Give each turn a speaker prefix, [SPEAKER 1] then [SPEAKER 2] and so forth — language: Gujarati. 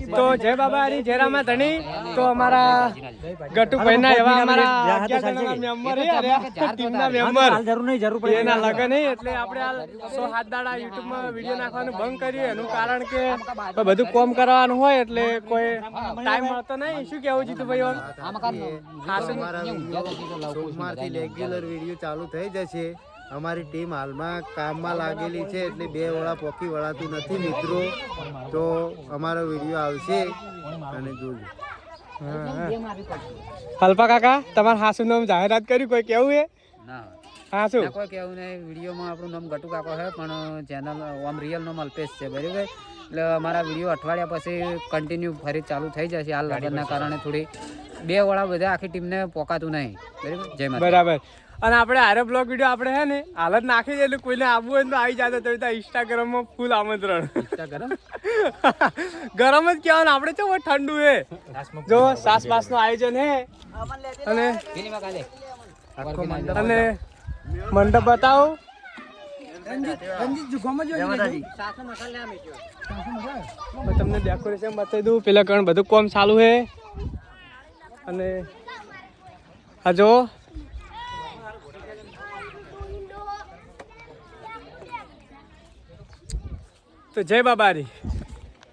[SPEAKER 1] તો જય બાબા હરી જય રામા ધણી તો અમારા ગટુભાઈના એવા અમારા 11 જણાના મેમ્બર ટીમના મેમ્બર એના લગન નહીં એટલે આપણે હાલ 107 દાડા યુટ્યુબમાં વિડીયો નાખવાનું બંધ કર્યું એનું કારણ કે બધું કોમ કરવાનું હોય એટલે કોઈ ટાઈમ મળતો નહીં શું કેવું જીતુભાઈ
[SPEAKER 2] સોમવારથી રેગ્યુલર વિડીયો ચાલુ થઈ જશે અમારી ટીમ હાલમાં કામમાં લાગેલી છે એટલે 2 વડા પોકી વળાતું નથી મિત્રો તો અમારો વિડીયો આવશે અને જોજો
[SPEAKER 1] હલ્પા કાકા તમારા હાસુ નામ જાહેરાત કર્યું કોઈ કેવું હે
[SPEAKER 3] ના
[SPEAKER 1] હાસુ
[SPEAKER 3] કોઈ કેવું નહીં વિડીયોમાં આપણું નામ ગટુ કાકો છે પણ ચેનલ આમ રિયલ નામ અલ્પેશ છે બરાબર એટલે અમારા વિડીયો અઠવાડિયા પછી કન્ટિન્યુ ફરી ચાલુ થઈ જશે આ લગ્નના કારણે થોડી 2 વડા બધા આખી ટીમને પોકાતું નહીં બરાબર જય માતા
[SPEAKER 1] બરાબર અને આપણે આરે બ્લોગ વિડીયો આપણે હે ને હાલત નાખી દે એટલે કોઈને આવવું હોય તો આવી જાય તો ઇન્સ્ટાગ્રામમાં ફૂલ આમંત્રણ
[SPEAKER 3] ગરમ
[SPEAKER 1] ગરમ જ કહેવાનું આપણે તો ઠંડુ હે જો સાસ બાસ નું આયોજન હે અને અને મંડપ બતાવો તમને ડેકોરેશન બતાવી દઉં પેલા કારણ બધું કોમ ચાલુ હે અને આ જો તો જય બાબારી